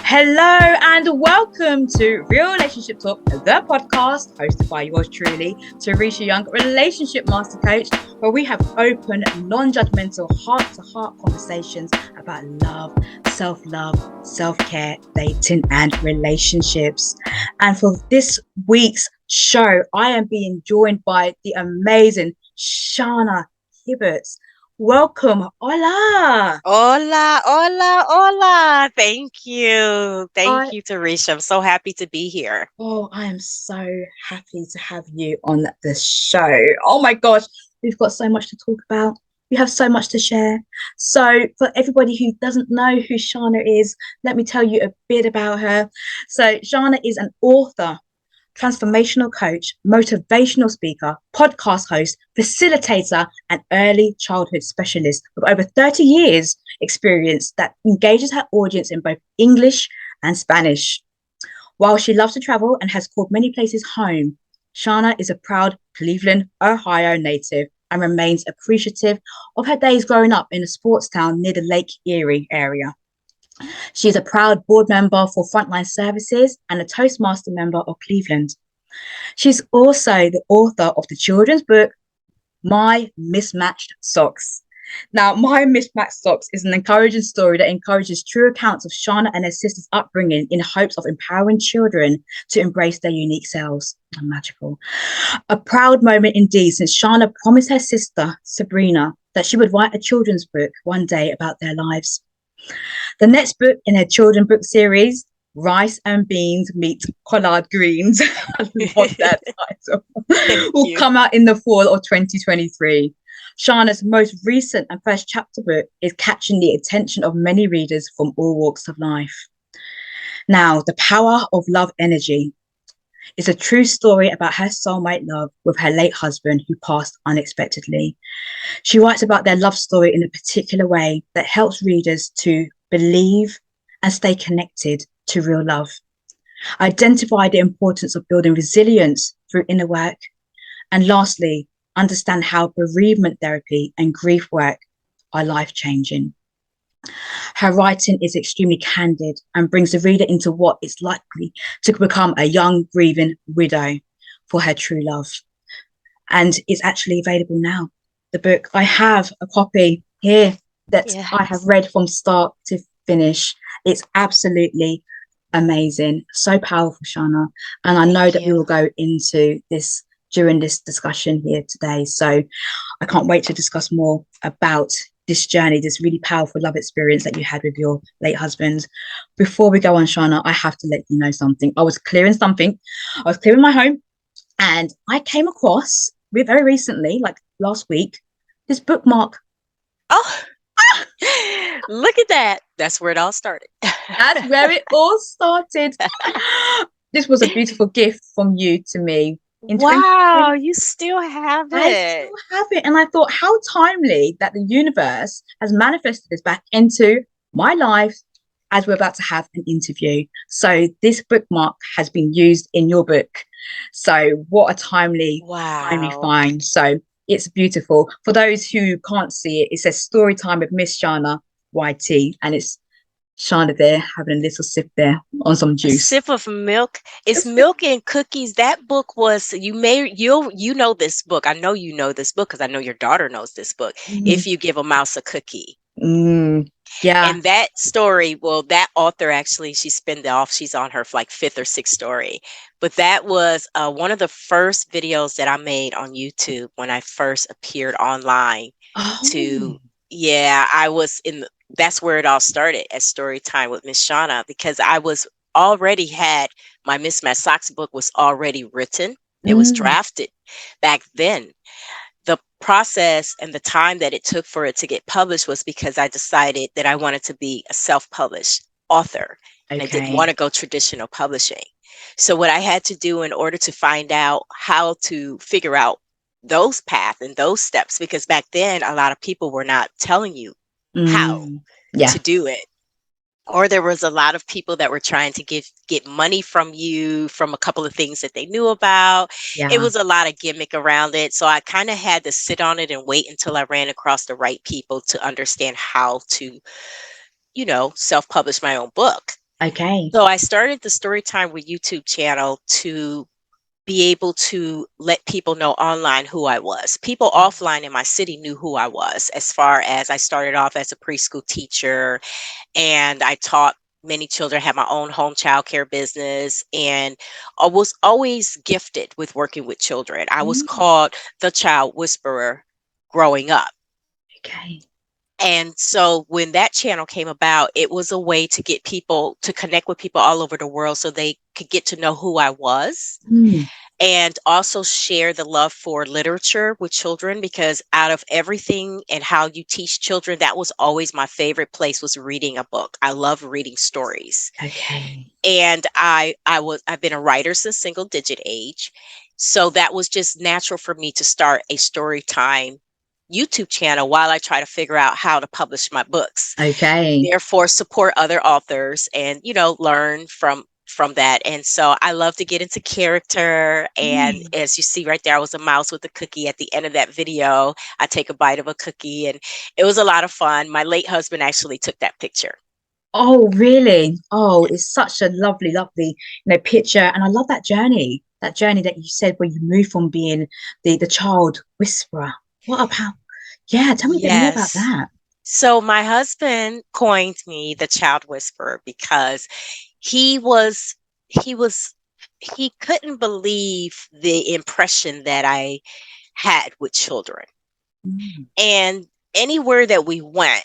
Hello and welcome to Real-Ationship Talk, the podcast hosted by yours truly, Teresha Young, relationship master coach, where we have open, non-judgmental, heart-to-heart conversations about love, self-love, self-care, dating, and relationships. And for this week's show, I am being joined by the amazing Shauna Hibbitts. Welcome. Hola. Hola, hola, hola. Thank you. Thank you, Teresha. I'm so happy to be here. Oh, I am so happy to have you on the show. Oh my gosh, we've got so much to talk about. We have so much to share. So, for everybody who doesn't know who Shauna is, let me tell you a bit about her. So, Shauna is an author, transformational coach, motivational speaker, podcast host, facilitator, and early childhood specialist with over 30 years experience that engages her audience in both English and Spanish. While she loves to travel and has called many places home, Shauna is a proud Cleveland, Ohio native and remains appreciative of her days growing up in a sports town near the Lake Erie area. She is a proud board member for Frontline Services and a Toastmaster member of Cleveland. She's also the author of the children's book, My Mismatched Socks. Now, My Mismatched Socks is an encouraging story that encourages true accounts of Shauna and her sister's upbringing in hopes of empowering children to embrace their unique selves. Magical. A proud moment indeed, since Shauna promised her sister, Sabrina, that she would write a children's book one day about their lives. The next book in her children's book series, Rice and Beans Meet Collard Greens, I love that title, will come out in the fall of 2023. Shauna's most recent and first chapter book is catching the attention of many readers from all walks of life. Now, The Power of Love Energy is a true story about her soulmate love with her late husband who passed unexpectedly. She writes about their love story in a particular way that helps readers to believe and stay connected to real love, identify the importance of building resilience through inner work, and lastly, understand how bereavement therapy and grief work are life-changing. Her writing is extremely candid and brings the reader into what is likely to become a young grieving widow for her true love. And it's actually available now. The book, I have a copy here that I have read from start to finish. It's absolutely amazing. So powerful, Shauna. And I know that we will go into this during this discussion here today. So I can't wait to discuss more about this journey, this really powerful love experience that you had with your late husband. Before we go on, Shauna, I have to let you know something. I was clearing my home, and I came across very recently, like last week, this bookmark. Oh, look at that. That's where it all started. That's where it all started. This was a beautiful gift from you to me. Wow, you still have it. I still have it. And I thought, how timely that the universe has manifested this back into my life as we're about to have an interview. So this bookmark has been used in your book. So what a timely find. So it's beautiful. For those who can't see it, it says Story Time with Miss Shauna YT, and it's Shauna there having a little sip there on some juice. A sip of milk. It's milk and cookies. That book was, you know this book. I know you know this book because I know your daughter knows this book. If You Give a Mouse a Cookie. Yeah. And that story, well, that author actually, she spinned it off. She's on her like 5th or 6th story. But that was one of the first videos that I made on YouTube when I first appeared online. I was that's where it all started, at Story Time with Miss Shauna, because I was already had my Mismatched Socks book was already written. It was drafted back then. The process and the time that it took for it to get published was because I decided that I wanted to be a self-published author. And I didn't want to go traditional publishing. So what I had to do in order to find out how to figure out those paths and those steps, because back then a lot of people were not telling you how to do it. Or there was a lot of people that were trying to get money from you from a couple of things that they knew about. It was a lot of gimmick around it. So I kind of had to sit on it and wait until I ran across the right people to understand how to, self-publish my own book. Okay. So I started the Storytime with YouTube channel to be able to let people know online who I was. People offline in my city knew who I was, as far as I started off as a preschool teacher, and I taught many children, had my own home child care business, and I was always gifted with working with children. I was Mm, called the child whisperer growing up. okay. And so when that channel came about, it was a way to get people to connect with people all over the world so they could get to know who I was, Mm, and also share the love for literature with children, because out of everything and how you teach children, that was always my favorite place, was reading a book. I love reading stories. okay. And I've been a writer since single digit age. So that was just natural for me to start a story time YouTube channel while I try to figure out how to publish my books. Okay. Therefore, support other authors and, learn from that. And so I love to get into character. And Mm. as you see right there, I was a mouse with a cookie at the end of that video. I take a bite of a cookie, and it was a lot of fun. My late husband actually took that picture. Oh, really? Oh, it's such a lovely, lovely, picture. And I love that journey that you said where you moved from being the child whisperer. What about, yeah, tell me a bit more about Yes. that. So my husband coined me the child whisperer because he was he was he couldn't believe the impression that I had with children. Mm, And anywhere that we went,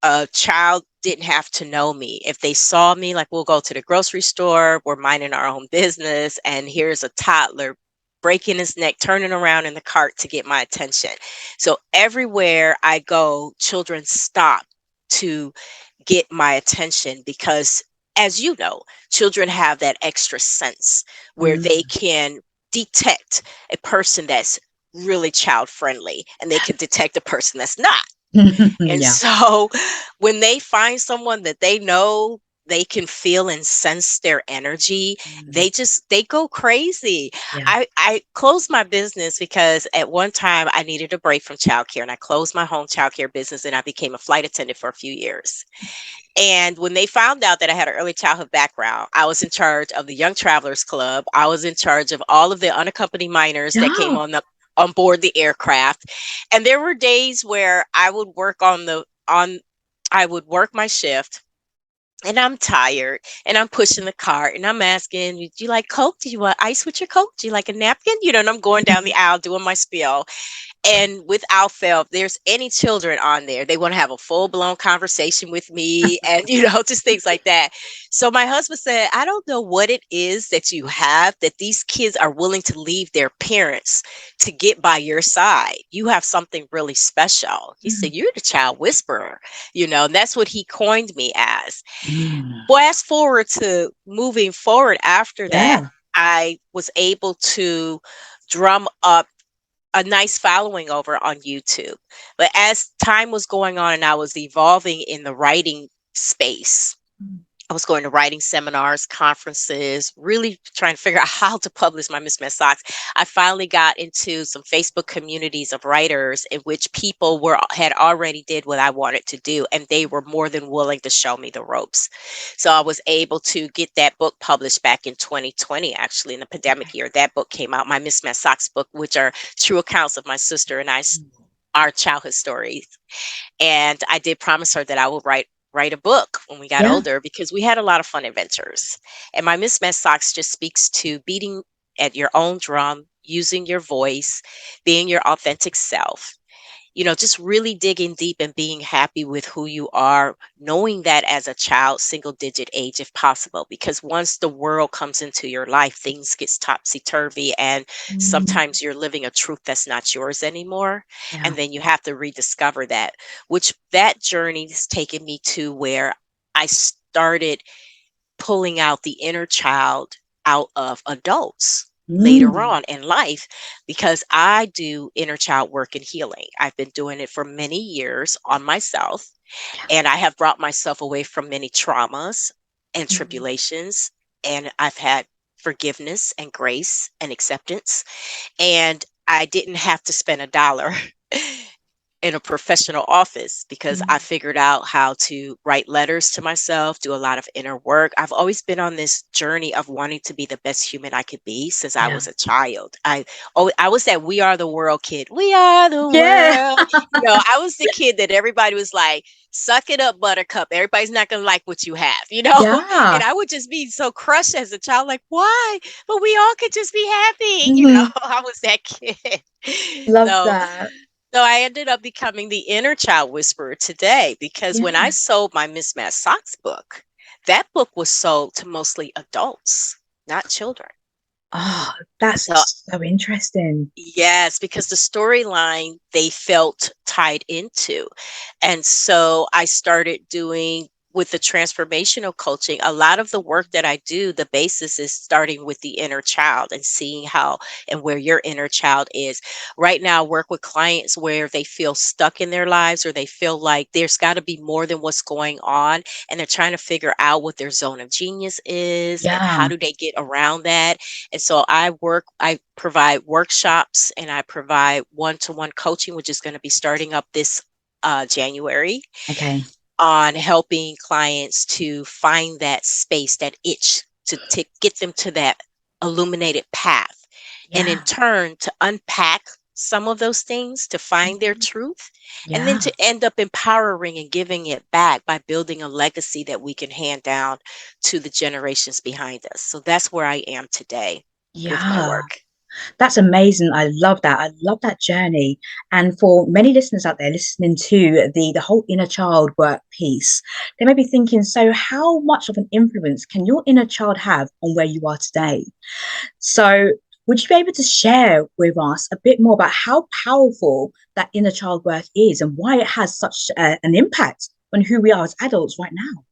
a child didn't have to know me. If they saw me, like, we'll go to the grocery store, we're minding our own business, and here's a toddler breaking his neck, turning around in the cart to get my attention. So everywhere I go, children stop to get my attention because, as you know, children have that extra sense where they mm. can detect a person that's really child friendly, and they can detect a person that's not. And Yeah. so when they find someone that they know they can feel and sense their energy, Mm, they go crazy. yeah. I closed my business because at one time I needed a break from childcare, and I closed my home childcare business, and I became a flight attendant for a few years. And when they found out that I had an early childhood background, I was in charge of the Young Travelers Club. I was in charge of all of the unaccompanied minors that came Yeah. on board the aircraft. And there were days where I would work my shift, and I'm tired, and I'm pushing the cart, and I'm asking, "Do you like Coke? Do you want ice with your Coke? Do you like a napkin?" And I'm going down the aisle doing my spiel. And without fail, if there's any children on there, they want to have a full blown conversation with me, and, just things like that. So my husband said, "I don't know what it is that you have that these kids are willing to leave their parents to get by your side. You have something really special." He said, Mm, "You're the child whisperer," and that's what he coined me as. mm. Fast forward to moving forward after that, Yeah. I was able to drum up a nice following over on YouTube. But as time was going on and I was evolving in the writing space, Mm, I was going to writing seminars, conferences, really trying to figure out how to publish my Mismatched Socks. I finally got into some Facebook communities of writers in which people had already did what I wanted to do, and they were more than willing to show me the ropes. So I was able to get that book published back in 2020, actually in the pandemic okay. year. That book came out, my Mismatched Socks book, which are true accounts of my sister and I's Mm, our childhood stories. And I did promise her that I would write a book when we got yeah. older, because we had a lot of fun adventures. And my Mismatched Socks just speaks to beating at your own drum, using your voice, being your authentic self. Just really digging deep and being happy with who you are, knowing that as a child, single digit age if possible, because once the world comes into your life, things gets topsy turvy, and Mm, sometimes you're living a truth that's not yours anymore. yeah. And then you have to rediscover that, which that journey has taken me to where I started pulling out the inner child out of adults later Mm, on in life, because I do inner child work and healing. I've been doing it for many years on myself, yeah. and I have brought myself away from many traumas and Mm, tribulations, and I've had forgiveness and grace and acceptance, and I didn't have to spend a dollar in a professional office because I Mm. figured out how to write letters to myself, do a lot of inner work. I've always been on this journey of wanting to be the best human I could be since I Yeah. was a child. I was that We Are the World kid. We are the Yeah. world. I was the kid that everybody was like, suck it up, buttercup. Everybody's not going to like what you have, Yeah. And I would just be so crushed as a child, like, why? But we all could just be happy. Hmm. I was that kid. Love So that. so I ended up becoming the inner child whisperer today because when I Yeah. sold my Mismatched Socks book, that book was sold to mostly adults, not children. Oh, So that's so interesting. yes, because the storyline they felt tied into. And so I started doing with the transformational coaching, a lot of the work that I do, the basis is starting with the inner child and seeing how and where your inner child is. Right now, I work with clients where they feel stuck in their lives or they feel like there's got to be more than what's going on. And they're trying to figure out what their zone of genius is and Yeah. how do they get around that. And so I provide workshops and I provide one-to-one coaching, which is going to be starting up this January, Okay. on helping clients to find that space, that itch to get them to that illuminated path. And in Yeah. turn, to unpack some of those things, to find their Mhm. truth, and then Yeah. to end up empowering and giving it back by building a legacy that we can hand down to the generations behind us. So that's where I am today with my Yeah. work. That's amazing. I love that. I love that journey. And for many listeners out there listening to the whole inner child work piece, they may be thinking, so how much of an influence can your inner child have on where you are today? So would you be able to share with us a bit more about how powerful that inner child work is and why it has such an impact on who we are as adults right now?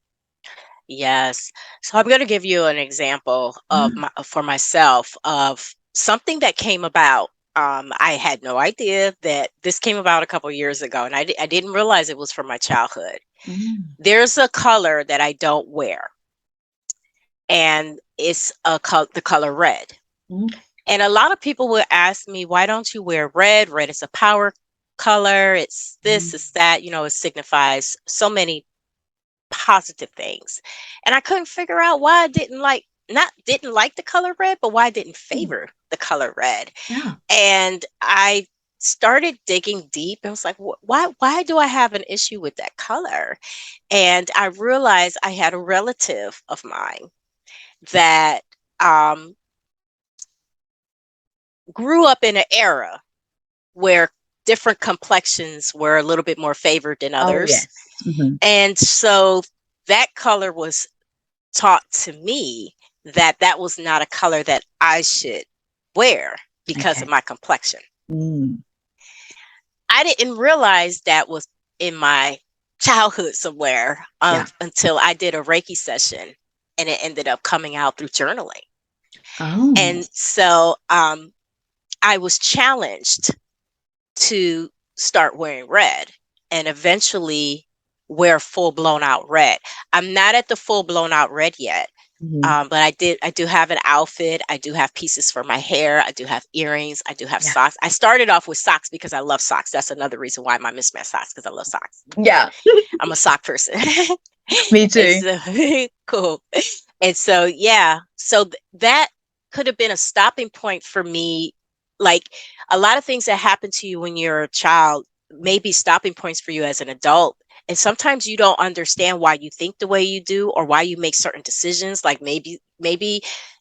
Yes. So I'm going to give you an example of Mm. for myself of something that came about. I had no idea that this came about a couple years ago, and I didn't realize it was from my childhood. Mm. There's a color that I don't wear, and it's the color red. Mm. And a lot of people will ask me, why don't you wear red? Red is a power color. It's this, Mm. it's that, it signifies so many positive things. And I couldn't figure out why I didn't like the color red, but why I didn't Mm. favor the color red. Yeah. And I started digging deep and was like, why do I have an issue with that color? And I realized I had a relative of mine that um, grew up in an era where different complexions were a little bit more favored than Oh, others. yes. Hmm. And so that color was taught to me that that was not a color that I should wear because of Okay. my complexion. Mm. I didn't realize that was in my childhood somewhere Yeah. until I did a Reiki session and it ended up coming out through journaling. Oh, And so I was challenged to start wearing red and eventually wear full blown out red. I'm not at the full blown out red yet. mhm. But I do have an outfit. I do have pieces for my hair. I do have earrings. I do have Yeah. socks. I started off with socks because I love socks. That's another reason why my mismatched socks, because I love socks. Yeah. I'm a sock person. Me And too. so cool. And so yeah, so that could have been a stopping point for me. Like a lot of things that happen to you when you're a child may be stopping points for you as an adult. And sometimes you don't understand why you think the way you do or why you make certain decisions. Like maybe,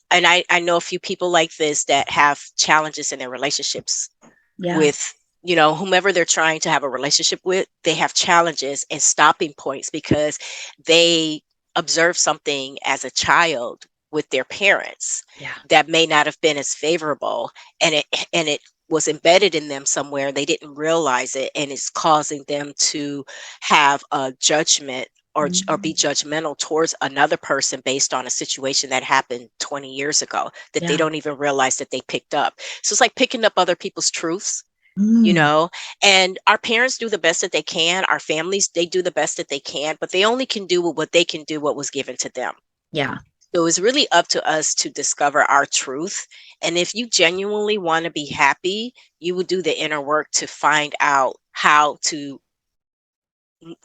and I know a few people like this that have challenges in their relationships Yeah. with whomever they're trying to have a relationship with. They have challenges and stopping points because they observe something as a child with their parents Yeah. that may not have been as favorable, and it was embedded in them somewhere. They didn't realize it, and it's causing them to have a judgment or be Mm. judgmental towards another person based on a situation that happened 20 years ago that they Yeah. don't even realize that they picked up. So it's like picking up other people's truths, you Mm. know and our parents do the best that they can, our families, they do the best that they can, but they only can do what they can do, what was given to them. Yeah. So it's really up to us to discover our truth. And if you genuinely want to be happy, you will do the inner work to find out how to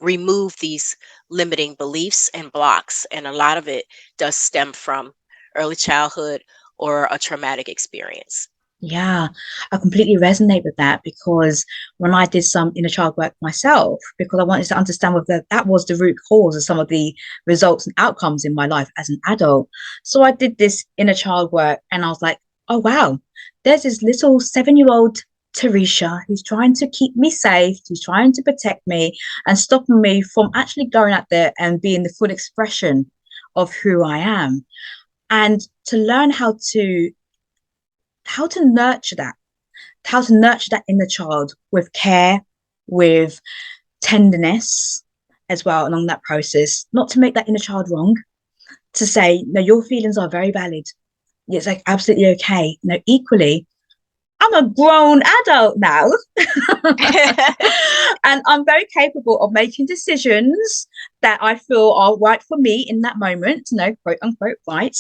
remove these limiting beliefs and blocks. And a lot of it does stem from early childhood or a traumatic experience. Yeah, I completely resonate with that because when I did some inner child work myself, because I wanted to understand whether that was the root cause of some of the results and outcomes in my life as an adult. So I did this inner child work and I was like, oh, wow, there's this little 7-year-old Teresha who's trying to keep me safe, who's trying to protect me and stopping me from actually going out there and being the full expression of who I am. And to learn how to nurture that, how to nurture that inner child with care, with tenderness as well along that process, not to make that inner child wrong, to say, no, your feelings are very valid. It's like absolutely okay. No, equally, I'm a grown adult now. And I'm very capable of making decisions that I feel are right for me in that moment, quote unquote, right.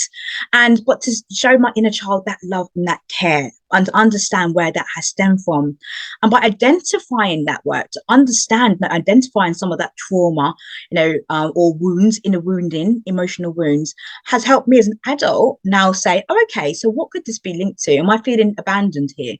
But to show my inner child that love and that care and understand where that has stemmed from. And by identifying that work, to understand that identifying some of that trauma, or wounds, inner wounding, emotional wounds, has helped me as an adult now say, oh, okay, so what could this be linked to? Am I feeling abandoned here?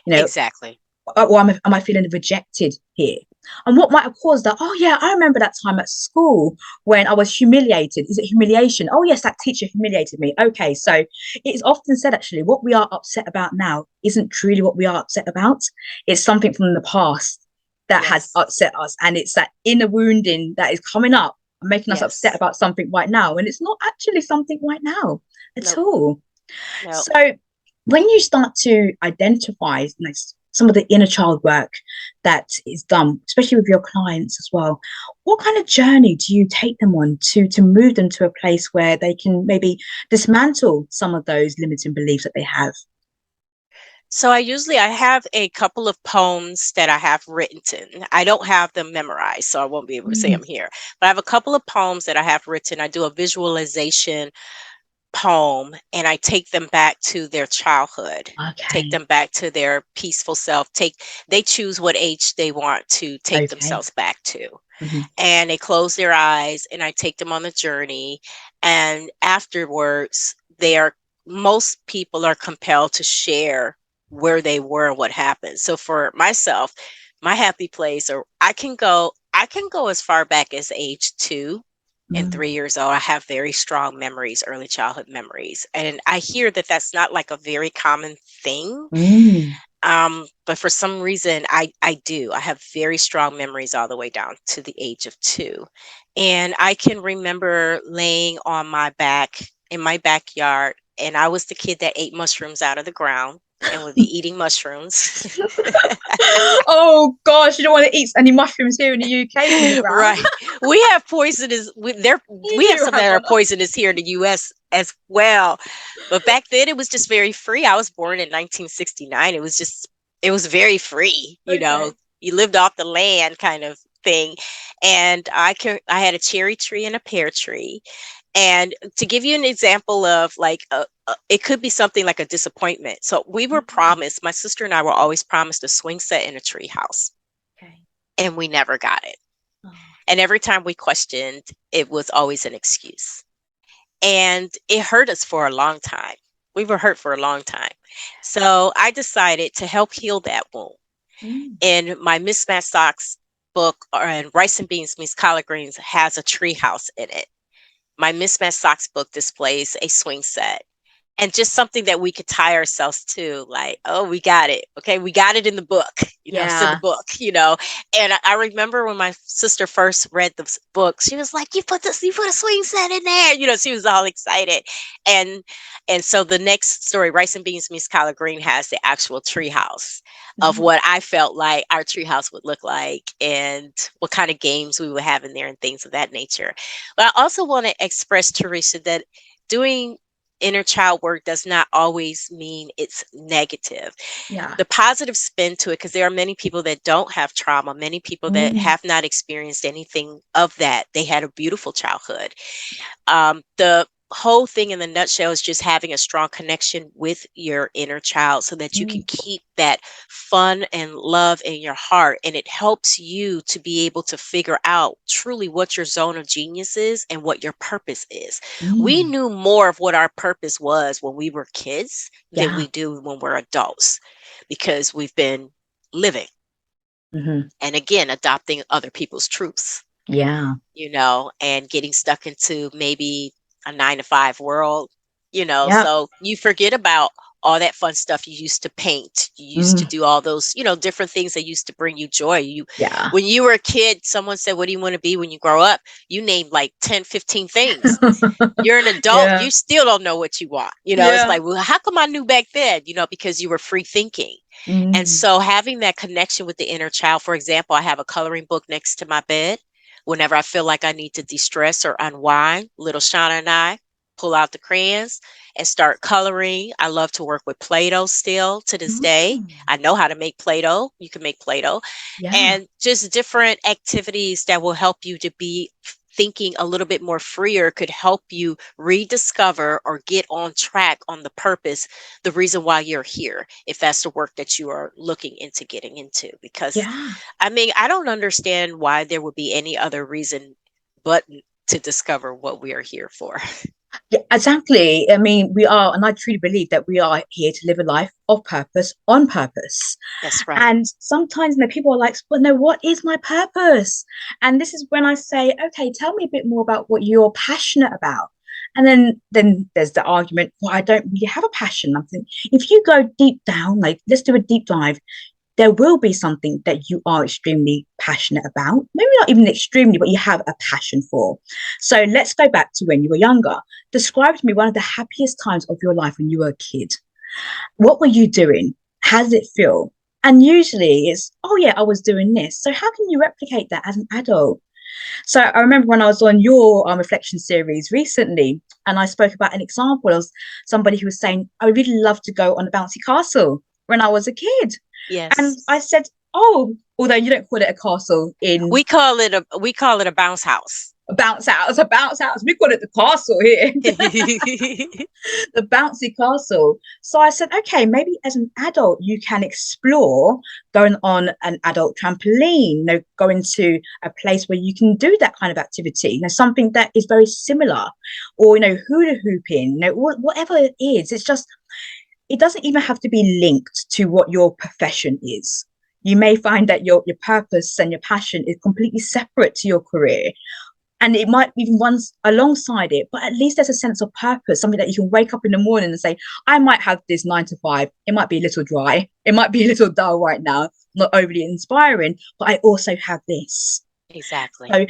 You know, Exactly. or am I feeling rejected here? And what might have caused that? Oh, yeah, I remember that time at school when I was humiliated. Is it humiliation? Oh, yes, that teacher humiliated me. Okay, so it's often said, actually, what we are upset about now isn't truly what we are upset about. It's something from the past that has Yes. upset us. And it's that inner wounding that is coming up and making us upset Yes. about something right now. And it's not actually something right now at No. all. No. So when you start to identify some of the inner child work that is done, especially with your clients as well, what kind of journey do you take them on to move them to a place where they can maybe dismantle some of those limiting beliefs that they have? So I have a couple of poems that I have written. I don't have them memorized, so I won't be able to say Mm, them here. But I have a couple of poems that I have written. I do a visualization poem and I take them back to their childhood, take okay. them back to their peaceful self. They choose what age they want to take Okay. themselves back to. Mm-hmm. And they close their eyes and I take them on the journey. And afterwards, most people are compelled to share where they were and what happened. So for myself, my happy place, or I can go as far back as age 2 and 3 years old. I have very strong memories, early childhood memories. And I hear that that's not like a very common thing. Mm. But for some reason, I do. I have very strong memories all the way down to the age of 2. And I can remember laying on my back in my backyard, and I was the kid that ate mushrooms out of the ground and would be eating mushrooms. Oh gosh, you don't want to eat any mushrooms here in the UK from the ground. Right. We have poisonous You we have do some have that are one. poisonous here in the US as well. But back then it was just very free. I was born in 1969. It was very free, Okay. You lived off the land kind of thing. And I had a cherry tree and a pear tree. And to give you an example of like it could be something like a disappointment. So we were Mm. promised, my sister and I were always promised a swing set in a tree house, Okay. and we never got it. Oh. And every time we questioned, it was always an excuse. And it hurt us for a long time. We were hurt for a long time. So I decided to help heal that wound. Mm. In my Mismatched Socks book, and Rice and Beans Meets Collard Greens has a tree house in it. My Mismatched Socks book displays a swing set, and just something that we could tie ourselves to, like, oh, we got it. Okay, we got it in the book. It's in the Yeah. book. And I remember when my sister first read the book, she was like, you put a swing set in there. She was all excited. And so the next story, Rice and Beans Meets Collard Green, has the actual tree house of Mm. what I felt like our tree house would look like and what kind of games we would have in there and things of that nature. But I also want to express, Teresha, that doing inner child work does not always mean it's negative. Yeah. The positive spin to it, because there are many people that don't have trauma, many people that Mm. have not experienced anything of that. They had a beautiful childhood. Yeah. The whole thing in the nutshell is just having a strong connection with your inner child so that you can Mm, keep that fun and love in your heart. And it helps you to be able to figure out truly what your zone of genius is and what your purpose is. We mm, knew more of what our purpose was when we were kids than yeah. we do when we're adults because we've been living Hmm. and again adopting other people's truths, Yeah. and getting stuck into maybe a 9 to 5 world, Yeah. so you forget about all that fun stuff you used to paint. You used to Mm, do all those, different things that used to bring you joy. yeah. When you were a kid, someone said, "What do you want to be when you grow up?" You named like 10, 15 things. You're an adult, Yeah. you still don't know what you want. It's Yeah. like, well, how come I knew back then? Because you were free thinking. And Mm, so having that connection with the inner child, for example, I have a coloring book next to my bed. Whenever I feel like I need to de-stress or unwind, little Shauna and I pull out the crayons and start coloring. I love to work with Play-Doh still to this day. mm, I know how to make Play-Doh. You can make Play-Doh. yeah. And just different activities that will help you to be thinking a little bit more freer could help you rediscover or get on track on the purpose, the reason why you're here, if that's the work that you are looking into getting into. Because Yeah. I mean, I don't understand why there would be any other reason but to discover what we are here for. Yeah, exactly. I mean, we are, and I truly believe that we are here to live a life of purpose on purpose. That's right. And sometimes, people are like, well, no, what is my purpose? And this is when I say, okay, tell me a bit more about what you're passionate about. And then there's the argument, well, I don't really have a passion. I'm thinking, if you go deep down, like let's do a deep dive, there will be something that you are extremely passionate about. Maybe not even extremely, but you have a passion for. So let's go back to when you were younger. Describe to me one of the happiest times of your life when you were a kid. What were you doing? How did it feel? And usually it's, oh yeah, I was doing this. So how can you replicate that as an adult? So I remember when I was on your reflection series recently, and I spoke about an example of somebody who was saying, I would really love to go on a bouncy castle when I was a kid. And Yes. I said, oh, although you don't call it a castle in We call it a bounce house. a bounce house, a bounce house. We call it the castle here, the bouncy castle. So I said, okay, maybe as an adult, you can explore going on an adult trampoline, going to a place where you can do that kind of activity, something that is very similar, or, hula hooping, whatever it is. It's just, it doesn't even have to be linked to what your profession is. You may find that your purpose and your passion is completely separate to your career. And it might even run alongside it, but at least there's a sense of purpose, something that you can wake up in the morning and say, I might have this 9 to 5. It might be a little dry. It might be a little dull right now, not overly inspiring, but I also have this. Exactly. So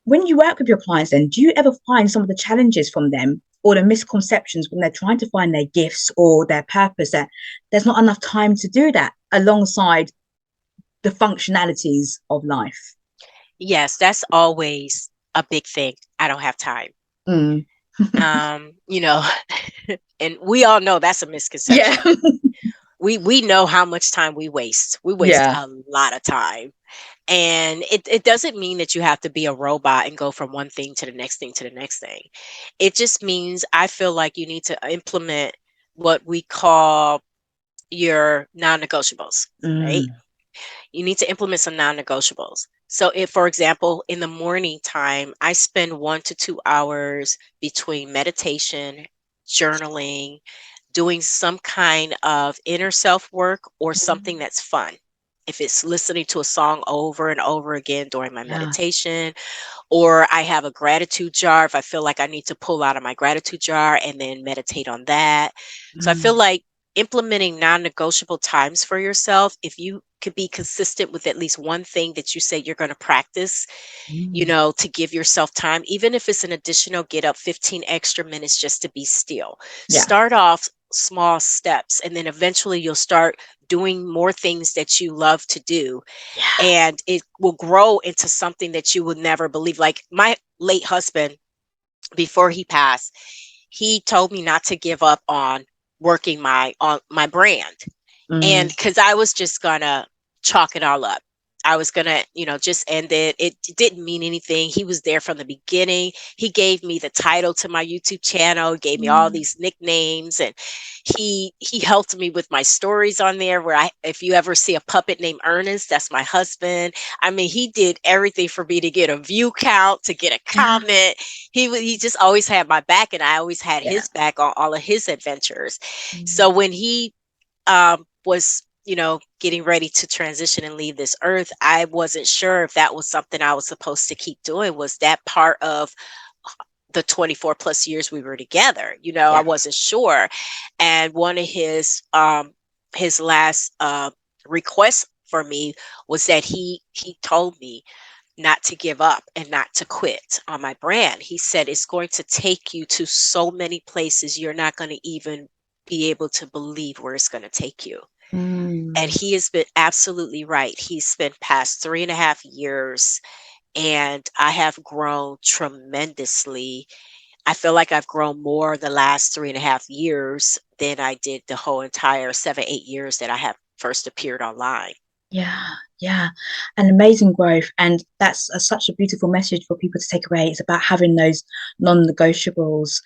when you work with your clients, then do you ever find some of the challenges from them or the misconceptions when they're trying to find their gifts or their purpose, that there's not enough time to do that alongside the functionalities of life? Yes, that's always a big thing. I don't have time. Mm. Um, you know, and we all know that's a Yeah. misconception. We know how much time we waste. We waste Yeah. a lot of time. And it doesn't mean that you have to be a robot and go from one thing to the next thing to the next thing. It just means I feel like you need to implement what we call your non-negotiables, right? Mm. You need to implement some non-negotiables. So if, for example, in the morning time, I spend 1 to 2 hours between meditation, journaling, doing some kind of inner self work or something Mm. that's fun. If it's listening to a song over and over again during my Yeah. meditation, or I have a gratitude jar if I feel like I need to pull out of my gratitude jar and then meditate on that. So I feel Mm. like implementing non-negotiable times for yourself, if you could be consistent with at least one thing that you say you're going to practice, Mm. to give yourself time, even if it's an additional get up 15 extra minutes just to be still. Yeah. Start off small steps and then eventually you'll start doing more things that you love to do, Yeah. and it will grow into something that you would never believe. Like my late husband, before he passed, he told me not to give up on my brand, and Mm. because I was just gonna chalk it all up. I was gonna, just end it. It didn't mean anything. He was there from the beginning. He gave me the title to my YouTube channel, gave me all these nicknames, and he helped me with my stories on there. If you ever see a puppet named Ernest, that's my husband. I mean, he did everything for me to get a view count, to get a comment. He just always had my back, and I always had his back on all of his adventures. So when he was getting ready to transition and leave this earth, I wasn't sure if that was something I was supposed to keep doing. Was that part of the 24 plus years we were together? I wasn't sure. And one of his last requests for me was that he told me not to give up and not to quit on my brand. He said, it's going to take you to so many places you're not going to even be able to believe where it's going to take you. And he has been absolutely right. He's spent past 3.5 years, and I have grown tremendously. I feel like I've grown more the last 3.5 years than I did the whole entire 7, 8 years that I have first appeared online. Yeah, an amazing growth. And that's such a beautiful message for people to take away. It's about having those non-negotiables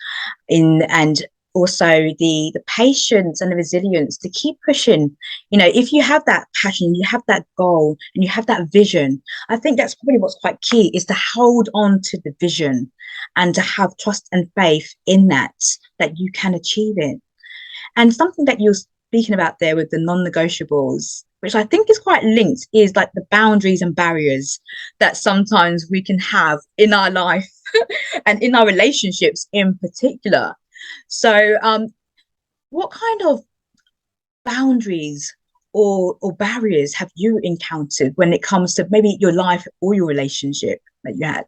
and also the patience and the resilience to keep pushing. If you have that passion, you have that goal, and you have that vision, I think that's probably what's quite key, is to hold on to the vision and to have trust and faith in that you can achieve it. And something that you're speaking about there with the non-negotiables, which I think is quite linked, is like the boundaries and barriers that sometimes we can have in our life and in our relationships in particular. So what kind of boundaries or barriers have you encountered when it comes to maybe your life or your relationship that you had?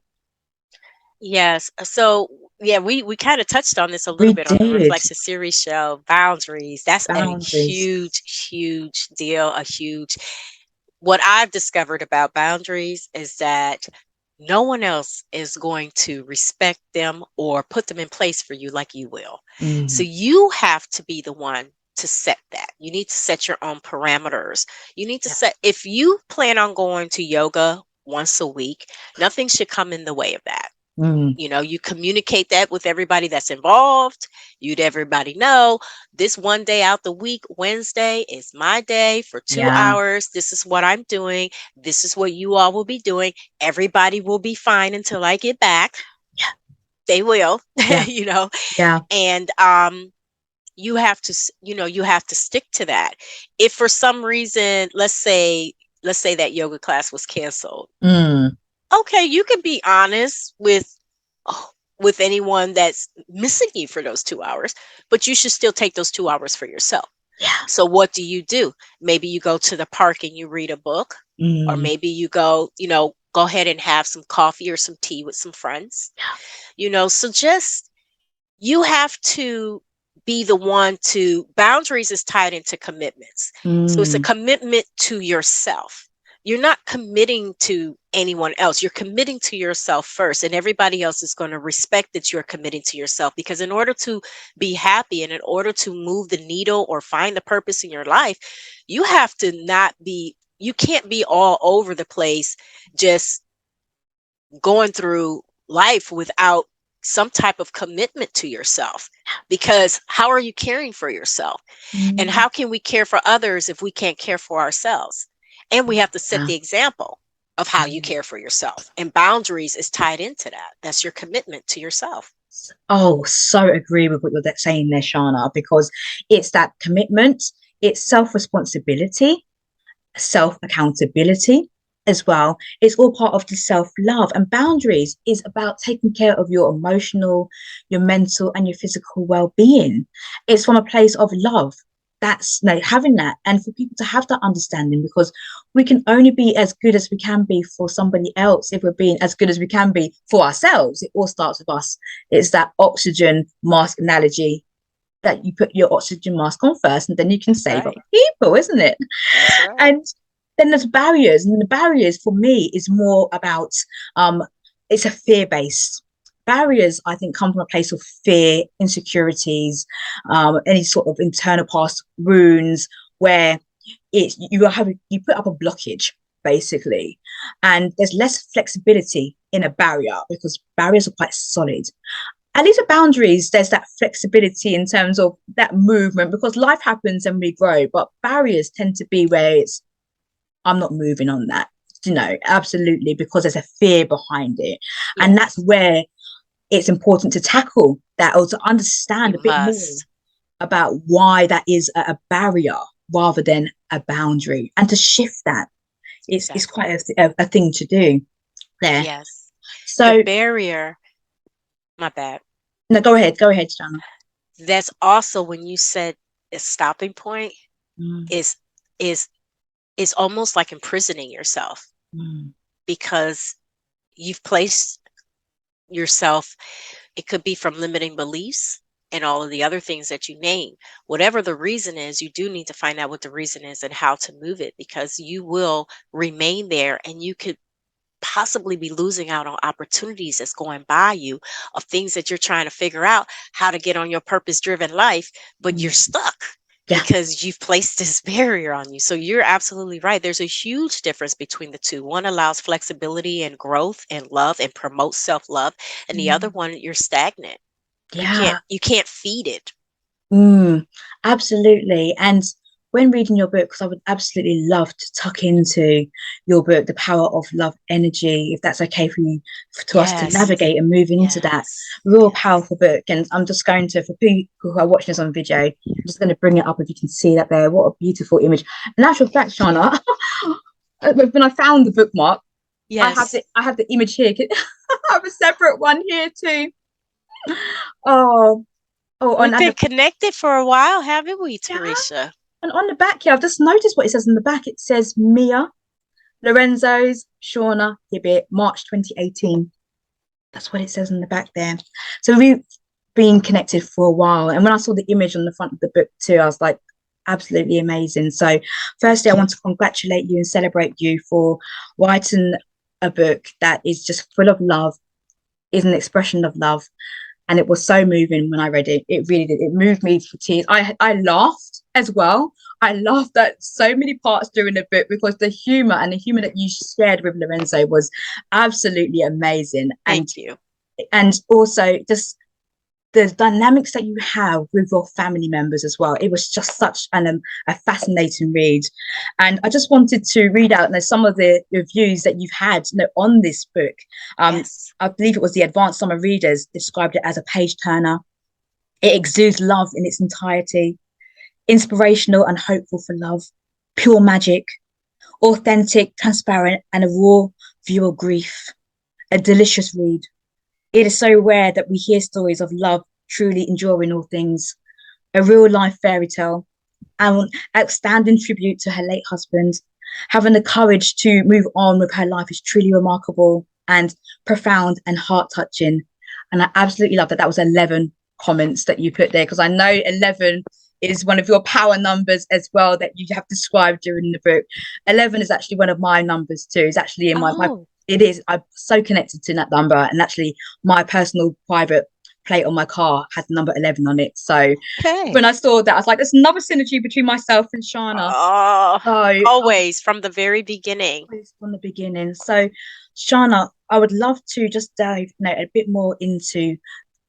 Yes. So yeah, we kind of touched on this a little We bit on the did. Reflection Series show. Boundaries. That's a Boundaries. huge deal. What I've discovered about boundaries is that no one else is going to respect them or put them in place for you like you will. So you have to be the one to set that. You need to set your own parameters. You need to set, if you plan on going to yoga once a week, nothing should come in the way of that. You communicate that with everybody that's involved. You'd everybody know this one day out the week, Wednesday, is my day for 2 hours. This is what I'm doing. This is what you all will be doing. Everybody will be fine until I get back. They will, and you have to stick to that. If for some reason, let's say that yoga class was canceled. Okay, you can be honest with anyone that's missing you for those 2 hours, but you should still take those 2 hours for yourself. So what do? Maybe you go to the park and you read a book, or maybe you go ahead and have some coffee or some tea with some friends. So just, you have to be the one to, boundaries is tied into commitments. So it's a commitment to yourself. You're not committing to anyone else. You're committing to yourself first, and everybody else is going to respect that you're committing to yourself, because in order to be happy and in order to move the needle or find the purpose in your life, you have to you can't be all over the place just going through life without some type of commitment to yourself, because how are you caring for yourself? And how can we care for others if we can't care for ourselves? And we have to set the example of how you care for yourself. And boundaries is tied into that. That's your commitment to yourself. Oh, so agree with what you're saying there, Shauna, because it's that commitment, it's self-responsibility, self-accountability as well. It's all part of the self-love. And boundaries is about taking care of your emotional, your mental, and your physical well-being. It's from a place of love. That's having that, and for people to have that understanding, because we can only be as good as we can be for somebody else if we're being as good as we can be for ourselves. It all starts with us. It's that oxygen mask analogy, that you put your oxygen mask on first and then you can save other people, isn't it? That's right. And then there's barriers, and the barriers for me is more about it's a fear-based. Barriers, I think, come from a place of fear, insecurities, any sort of internal past wounds, where you put up a blockage, basically. And there's less flexibility in a barrier because barriers are quite solid. At least with boundaries, there's that flexibility in terms of that movement because life happens and we grow, but barriers tend to be where it's, I'm not moving on that, absolutely, because there's a fear behind it. And that's Yes. where it's important to tackle that or to understand You a bit more must. about why that is a barrier rather than a boundary and to shift that. It's Exactly. quite a thing to do there. Yes. The So, barrier, my bad. no, go ahead, Shana. That's also when you said a stopping point Mm, is is is almost like imprisoning yourself mm, because you've placed yourself, it could be from limiting beliefs and all of the other things that you name. Whatever the reason is, you do need to find out what the reason is and how to move it because you will remain there and you could possibly be losing out on opportunities that's going by you of things that you're trying to figure out how to get on your purpose driven life, but you're mm. stuck Yeah. because you've placed this barrier on you. So you're absolutely right. There's a huge difference between the two. One allows flexibility and growth and love and promotes self-love, and the other Mm, one you're stagnant. You can't yeah. you can't feed it. Mm, absolutely. And when reading your book, because I would absolutely love to tuck into your book, The Power of Love Energy, if that's okay for you, to us to Yes. navigate and move into that Yes. real Yes. powerful book. And I'm just going to, for people who are watching this on video, I'm just going to bring it up if you can see that there. What a beautiful image. In actual fact, Thank you. Shana, when I found the bookmark, Yes. I have the image here. I have a separate one here too. Oh, oh, We've and been connected for a while, haven't we, yeah. Teresha? And on the back here, I've just noticed what it says on the back. It says Mia Lorenzo's Shauna Hibbitts, March 2018. That's what it says on the back there. So we've been connected for a while. And when I saw the image on the front of the book too, I was like, absolutely amazing. So firstly, I Thank you. want to congratulate you and celebrate you for writing a book that is just full of love, is an expression of love, and it was so moving when I read it. It really did. It moved me to tears. I laughed as well. I laughed at so many parts during the book because the humor that you shared with Lorenzo was absolutely amazing. Thank you. And also just the dynamics that you have with your family members as well. It was just such a fascinating read. And I just wanted to read out some of the reviews that you've had on this book. Yes. I believe it was the Advanced Summer Readers described it as a page turner. It exudes love in its entirety, inspirational and hopeful for love, pure magic, authentic, transparent, and a raw view of grief. A delicious read. It is so rare that we hear stories of love truly enduring all things. A real life fairy tale, and outstanding tribute to her late husband. Having the courage to move on with her life is truly remarkable and profound and heart touching. And I absolutely love that. That was 11 comments that you put there because I know 11 is one of your power numbers as well that you have described during the book. 11 is actually one of my numbers too. It's actually in my Oh, it is. I'm so connected to that number, and actually my personal private plate on my car has the number 11 on it. So when okay. I saw that, I was like, there's another synergy between myself and Shauna. Oh, So always from the very beginning. from the beginning. So Shauna, I would love to just dive a bit more into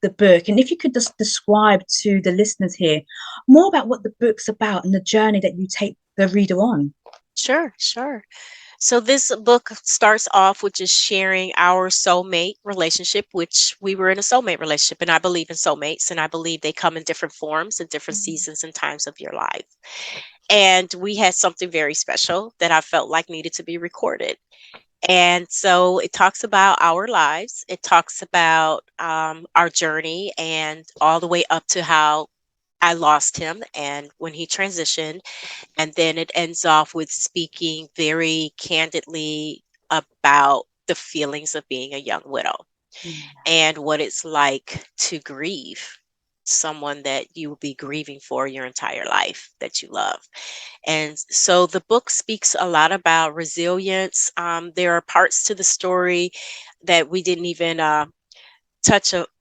the book. And if you could just describe to the listeners here more about what the book's about and the journey that you take the reader on. Sure, sure. So this book starts off with just sharing our soulmate relationship, which we were in a soulmate relationship, and I believe in soulmates, and I believe they come in different forms and different seasons and times of your life. And we had something very special that I felt like needed to be recorded. And so it talks about our lives. It talks about our journey and all the way up to how I lost him and when he transitioned. And then it ends off with speaking very candidly about the feelings of being a young widow Mm. and what it's like to grieve someone that you will be grieving for your entire life that you love. And so the book speaks a lot about resilience. There are parts to the story that we didn't even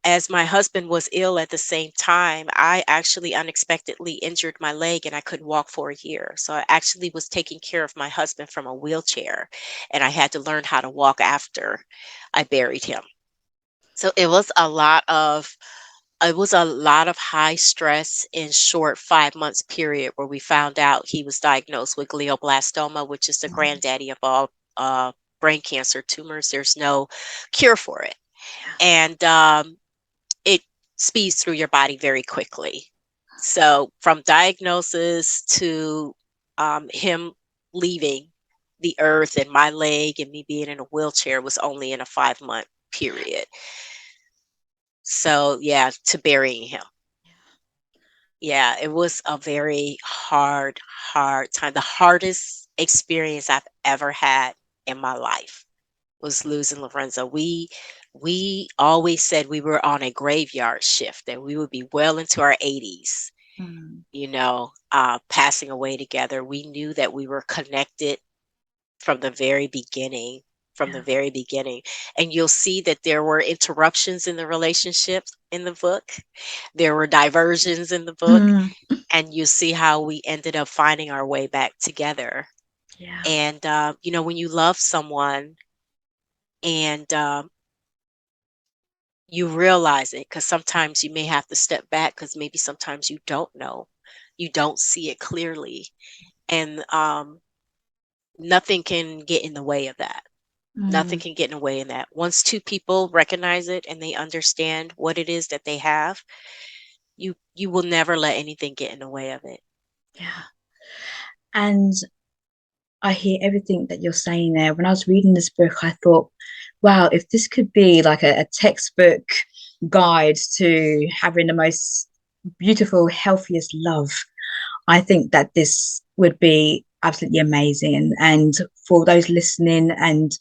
as my husband was ill at the same time, I actually unexpectedly injured my leg and I couldn't walk for a year. So I actually was taking care of my husband from a wheelchair, and I had to learn how to walk after I buried him. So it was a lot of high stress in short 5 months period, where we found out he was diagnosed with glioblastoma, which is the Mm. granddaddy of all brain cancer tumors. There's no cure for it. And it speeds through your body very quickly. So from diagnosis to him leaving the earth, and my leg and me being in a wheelchair was only in a 5 month period. So yeah, to burying him. Yeah, it was a very hard time. The hardest experience I've ever had in my life was losing Lorenzo. We always said we were on a graveyard shift, that we would be well into our 80s, Mm. passing away together. We knew that we were connected from the very beginning, from the Yeah. very beginning. And you'll see that there were interruptions in the relationships in the book. There were diversions in the book, Mm. and you see how we ended up finding our way back together. Yeah. And when you love someone, and you realize it, because sometimes you may have to step back, because maybe sometimes you don't know, you don't see it clearly, and nothing can get in the way of that. Nothing Mm. can get in the way of that. Once two people recognize it and they understand what it is that they have, you will never let anything get in the way of it. Yeah. And I hear everything that you're saying there. When I was reading this book, I thought, wow, if this could be like a textbook guide to having the most beautiful, healthiest love, I think that this would be absolutely amazing. And for those listening, and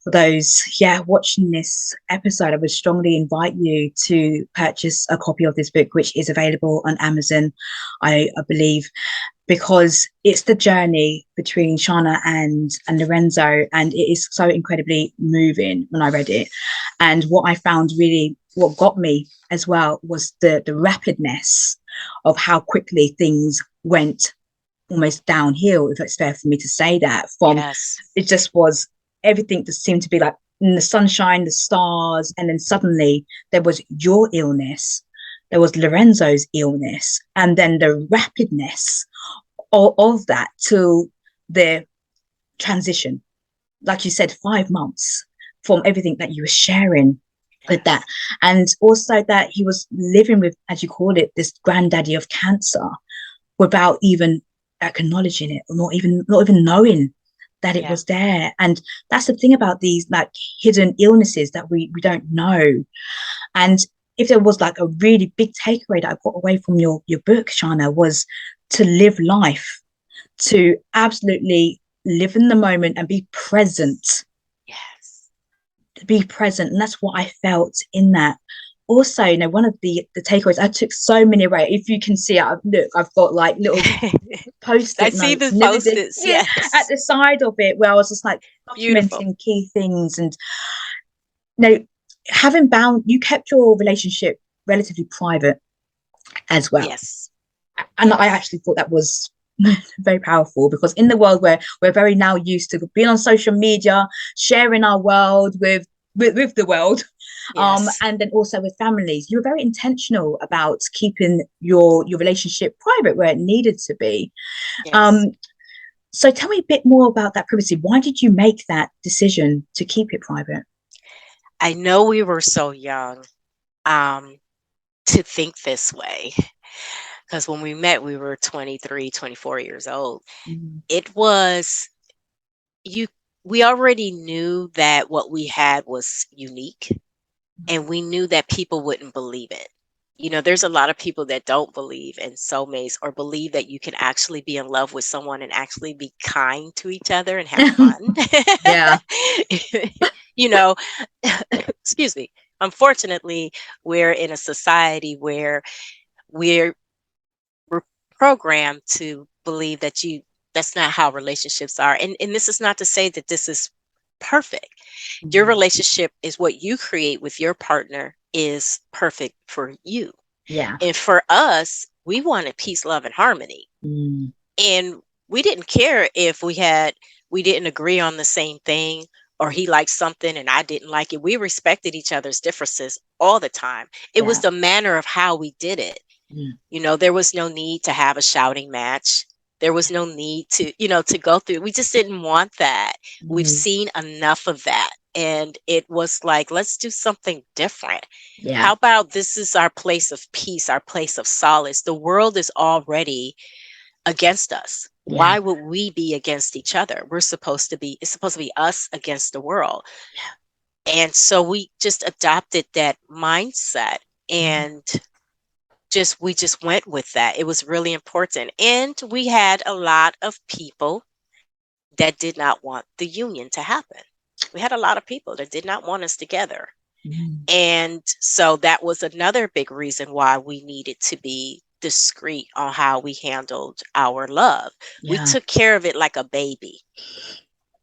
for those, yeah, watching this episode, I would strongly invite you to purchase a copy of this book, which is available on Amazon, I believe, because it's the journey between Shauna and Lorenzo, and it is so incredibly moving when I read it. And what I found really, what got me as well, was the rapidness of how quickly things went almost downhill, if it's fair for me to say that. From Yes. it just was, everything just seemed to be like in the sunshine, the stars, and then suddenly there was your illness, there was Lorenzo's illness, and then the rapidness of that to the transition. Like you said, 5 months from everything that you were sharing with that. Yes. And also that he was living with, as you call it, this granddaddy of cancer without even acknowledging it, or not even knowing that it Yeah. was there. And that's the thing about these like hidden illnesses that we don't know. And if there was like a really big takeaway that I got away from your book, Shauna, was to live life, to absolutely live in the moment and be present, Yes. be present. And that's what I felt in that. Also, one of the takeaways, I took so many away. If you can see, look, I've got like little I post-it see notes the and everything, post-its. yeah, at Yes. the side of it, where I was just like Beautiful. documenting key things. And you know having bound, you kept your relationship relatively private as well. Yes. And I Yes. actually thought that was very powerful, because in the world where we're very now used to being on social media, sharing our world with the world, Yes. and then also with families, you were very intentional about keeping your relationship private where it needed to be. Yes. um so tell me a bit more about that privacy. Why did you make that decision to keep it private? I know we were so young um, to think this way, because when we met, we were 23, 24 years old. Mm. It was you we already knew that what we had was unique, and we knew that people wouldn't believe it. There's a lot of people that don't believe in soulmates, or believe that you can actually be in love with someone and actually be kind to each other and have fun. Yeah. you know, excuse me. Unfortunately, we're in a society where we're we're programmed to believe that's not how relationships are. And this is not to say that this is perfect. Your Mm. relationship is what you create with your partner is perfect for you. Yeah. And for us, we wanted peace, love, and harmony. Mm. And we didn't care if we didn't agree on the same thing, or he liked something and I didn't like it. We respected each other's differences all the time. It was Yeah. the manner of how we did it. Mm. There was no need to have a shouting match. There was no need to go through. We just didn't want that. We've Mm. seen enough of that. And it was like, let's do something different. Yeah. How about this is our place of peace, our place of solace? The world is already against us. Yeah. Why would we be against each other? It's supposed to be us against the world. And so we just adopted that mindset, Mm. and we just went with that. It was really important. And we had a lot of people that did not want the union to happen. We had a lot of people that did not want us together. Mm. And so that was another big reason why we needed to be discreet on how we handled our love. We Yeah. took care of it like a baby.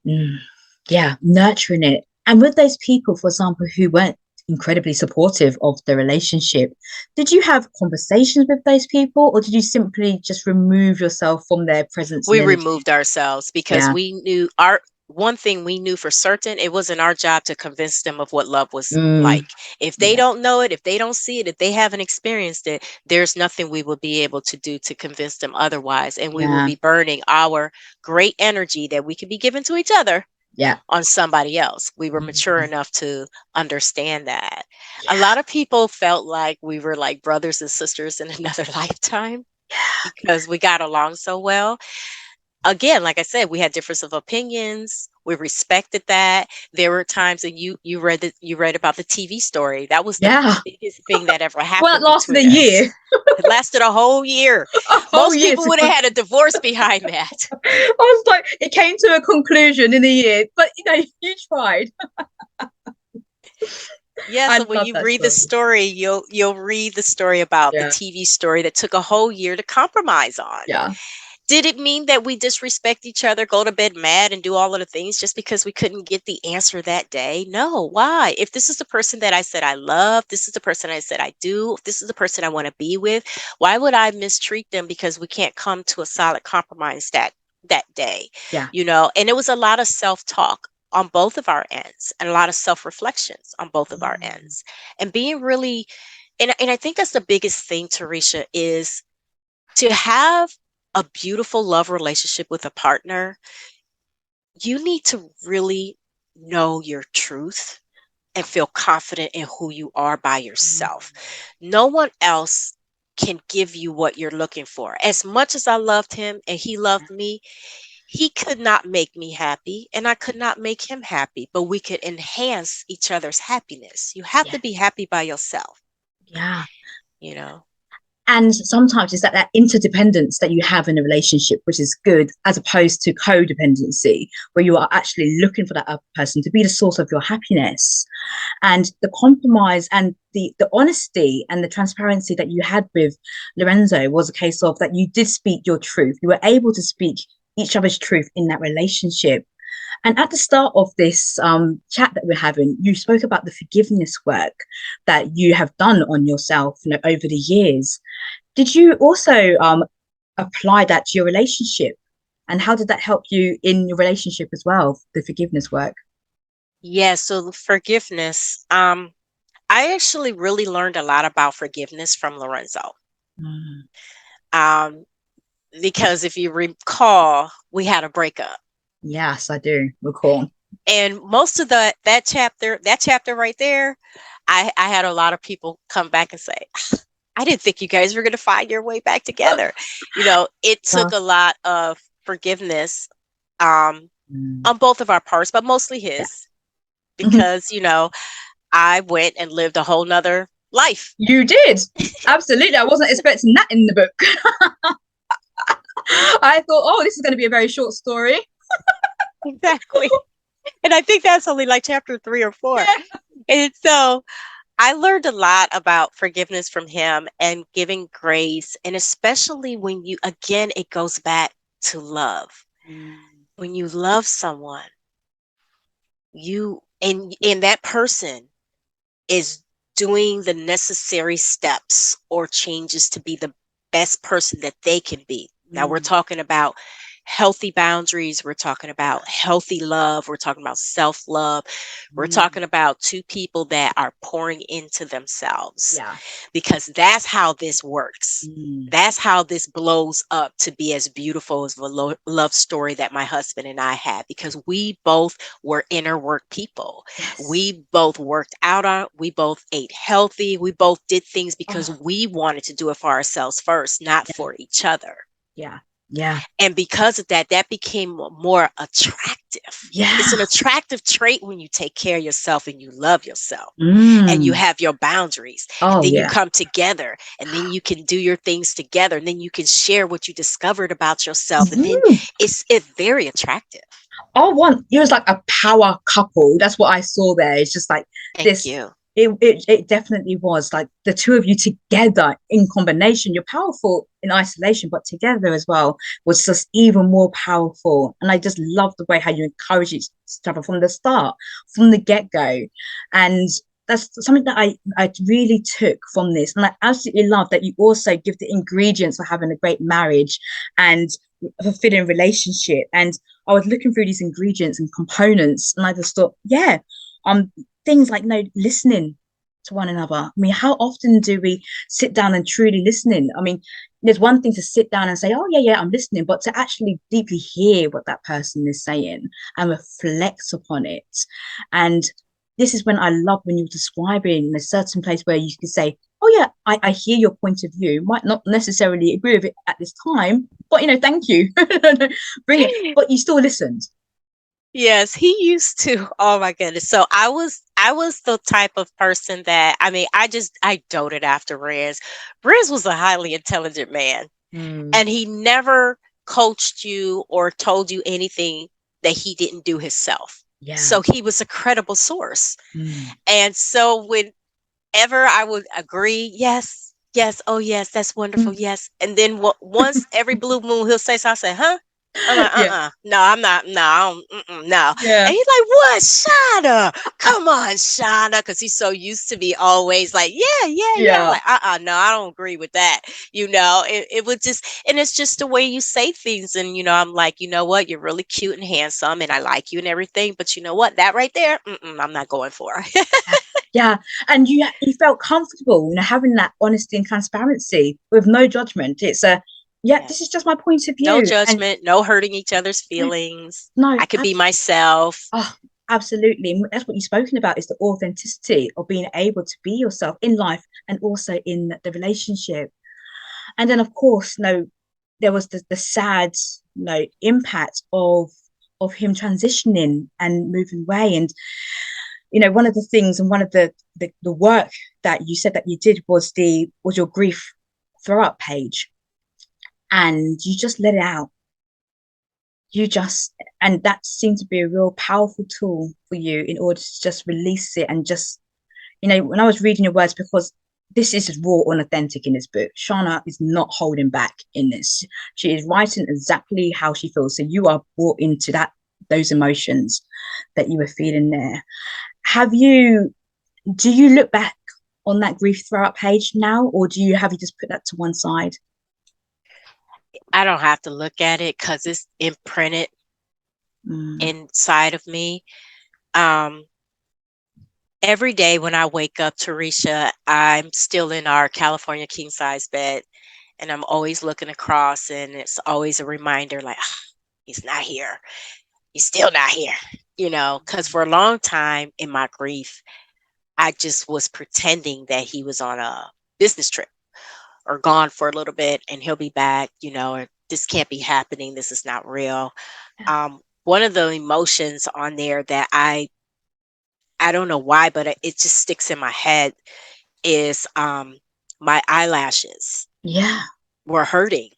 Mm. Yeah, nurturing it. And with those people, for example, who weren't incredibly supportive of the relationship, did you have conversations with those people, or did you simply just remove yourself from their presence and We energy? removed ourselves because Yeah. we knew our one thing we knew for certain, it wasn't our job to convince them of what love was Mm. like. If they Yeah. don't know it, if they don't see it, if they haven't experienced it, there's nothing we will be able to do to convince them otherwise. And we will Yeah. be burning our great energy that we could be giving to each other Yeah. on somebody else. We were mature Mm. enough to understand that. A Yeah. lot of people felt like we were like brothers and sisters in another lifetime Yeah. because we got along so well. Again, like I said, we had difference of opinions. We respected that. There were times that you read about the TV story. That was the Yeah. biggest thing that ever Well, it happened lasted a between us. year, It lasted a whole year. a whole Most year people to would have had a divorce behind that. I was like, it came to a conclusion in a year, but you tried. Yeah, I so when love you that read the story. story, you'll read the story about the Yeah. TV story that took a whole year to compromise on. Yeah. Did it mean that we disrespect each other, go to bed mad, and do all of the things just because we couldn't get the answer that day? No. Why? If this is the person that I said I love, this is the person I said I do, if this is the person I want to be with, why would I mistreat them because we can't come to a solid compromise that day? Yeah. And it was a lot of self-talk on both of our ends and a lot of self-reflections on both of our Mm. ends. And being really and I think that's the biggest thing, Teresha, is to have a beautiful love relationship with a partner, you need to really know your truth and feel confident in who you are by Mm. yourself. No one else can give you what you're looking for. As much as I loved him and he loved me, he could not make me happy and I could not make him happy, but we could enhance each other's happiness. You have Yeah. to be happy by yourself, Yeah. you know. And sometimes it's that interdependence that you have in a relationship, which is good, as opposed to codependency, where you are actually looking for that other person to be the source of your happiness. And the compromise and the honesty and the transparency that you had with Lorenzo was a case of that you did speak your truth. You were able to speak each other's truth in that relationship. And at the start of this chat that we're having, you spoke about the forgiveness work that you have done on yourself, over the years. Did you also apply that to your relationship? And how did that help you in your relationship as well, the forgiveness work? Yeah, so the forgiveness, I actually really learned a lot about forgiveness from Lorenzo. Mm. Um, because if you recall, we had a breakup. Yes, I do recall. And most of that chapter right there, I had a lot of people come back and say, I didn't think you guys were going to find your way back together. It Yeah. took a lot of forgiveness um, Mm. on both of our parts, but mostly Yeah. his, Mhm. because, I went and lived a whole nother life. You did. Absolutely. I wasn't expecting that in the book. I thought, oh, this is going to be a very short story. Exactly. And I think that's only like chapter 3 or 4. Yeah. And so I learned a lot about forgiveness from him and giving grace. And especially when again, it goes back to love. Mm. When you love someone, and that person is doing the necessary steps or changes to be the best person that they can be. Now we're talking about healthy boundaries. We're talking about healthy love. We're talking about self-love. We're talking about two people that are pouring into themselves, Yeah. because that's how this works. That's how this blows up to be as beautiful as the love story that my husband and I had, because we both were inner work people. Yes. We both worked out we both ate healthy. We both did things because we wanted to do it for ourselves first, not for each other. Yeah. Yeah. And because of that, that became more attractive. Yeah. It's an attractive trait when you take care of yourself and you love yourself and you Mm. have your boundaries, and Oh, then you yeah. come together, and then you can do your things together, and then you can share what you discovered about yourself. And then Mm. it's very attractive. It was like a power couple. That's what I saw there. It's just like Thank this. you. It definitely was like the two of you together in combination. You're powerful in isolation, but together as well was just even more powerful. And I just love the way how you encourage each other from the start, from the get-go. And that's something that I really took from this. And I absolutely love that you also give the ingredients for having a great marriage and a fulfilling relationship. And I was looking through these ingredients and components, and I just thought, yeah, things like listening to one another. I mean, how often do we sit down and truly listening? I mean, there's one thing to sit down and say, oh yeah, I'm listening, but to actually deeply hear what that person is saying and reflect upon it. And this is when I love when you're describing a certain place where you can say, oh yeah, I hear your point of view, might not necessarily agree with it at this time, but thank you. Bring it, but you still listened. Yes, he used to. Oh my goodness. So I was the type of person that, I mean, I doted after Riz. Riz was a highly intelligent man, and he never coached you or told you anything that he didn't do himself. Yeah. So he was a credible source. And so whenever I would agree, yes, yes, oh yes, that's wonderful, yes. And then once every blue moon he'll say so, I say, huh? I'm like, Yeah. no, I'm not, no, I don't, no. Yeah. And he's like, what, Shauna? Come on, Shauna, because he's so used to me always like, yeah, yeah, yeah. I'm Yeah. like, no, I don't agree with that. It would just, and it's just the way you say things. And, I'm like, you know what? You're really cute and handsome, and I like you and everything. But you know what? That right there, I'm not going for. Yeah. And you felt comfortable, having that honesty and transparency with no judgment. It's yeah, Yeah. this is just my point of No view. And judgment, no hurting each other's no, feelings. no, I could be myself. oh, absolutely. And that's what you've spoken about, is the authenticity of being able to be yourself in life and also in the relationship. And then of course, there was the sad, impact of him transitioning and moving away. And one of the things and one of the work that you said that you did was your grief throw up page, and you just let it out. And that seemed to be a real powerful tool for you in order to just release it. And just when I was reading your words, because this is raw and authentic in this book, Shauna is not holding back in this. She is writing exactly how she feels, so you are brought into those emotions that you were feeling there. Do you look back on that grief throw up page now, or have you just put that to one side? I don't have to look at it because it's imprinted inside of me. Um, every day when I wake up, Teresha, I'm still in our California king size bed, and I'm always looking across, and it's always a reminder like, he's not here. He's still not here, because for a long time in my grief, I just was pretending that he was on a business trip or gone for a little bit and he'll be back, or this can't be happening. This is not real. One of the emotions on there that I don't know why, but it just sticks in my head is my eyelashes Yeah. were hurting,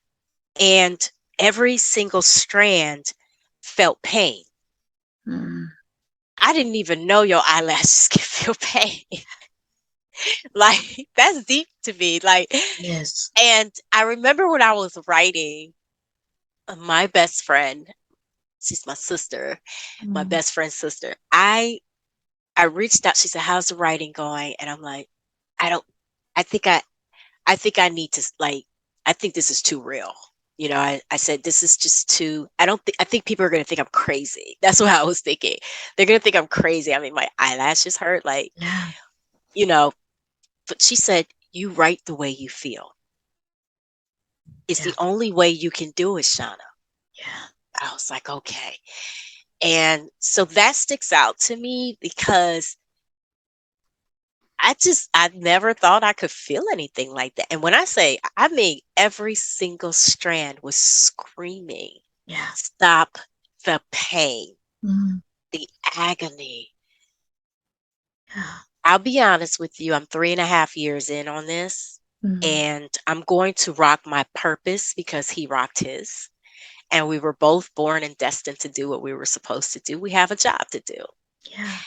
and every single strand felt pain. I didn't even know your eyelashes can feel pain. Like, that's deep to me. Like, Yes. and I remember when I was writing, my best friend, she's my sister, my best friend's sister. I reached out. She said, "How's the writing going?" And I'm like, I don't, I think I think I need to like, I think this is too real. You know, I said, this is just too, I think people are going to think I'm crazy. That's what I was thinking. They're going to think I'm crazy. I mean, my eyelashes hurt, like, Yeah. you know, but she said, you write the way you feel. It's Yeah. the only way you can do it, Shauna. Yeah. I was like, okay. And so that sticks out to me because I never thought I could feel anything like that. And when I say, I mean, every single strand was screaming, Yeah. stop the pain, Mm. the agony. Yeah. I'll be honest with you, I'm 3.5 years in on this, Mm. and I'm going to rock my purpose because he rocked his. And we were both born and destined to do what we were supposed to do. We have a job to do. Yeah.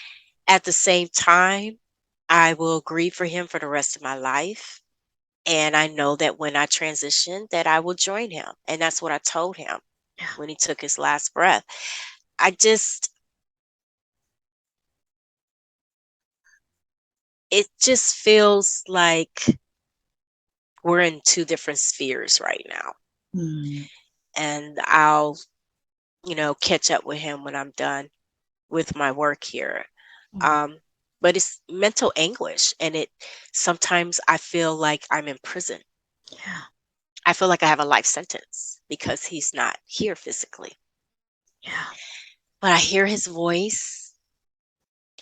At the same time, I will grieve for him for the rest of my life. And I know that when I transition, that I will join him. And that's what I told him Yeah. when he took his last breath. I just, it just feels like we're in two different spheres right now. Mm. And I'll, catch up with him when I'm done with my work here. Mm. Um, but it's mental anguish. And it sometimes I feel like I'm in prison. Yeah. I feel like I have a life sentence because he's not here physically. Yeah. But I hear his voice,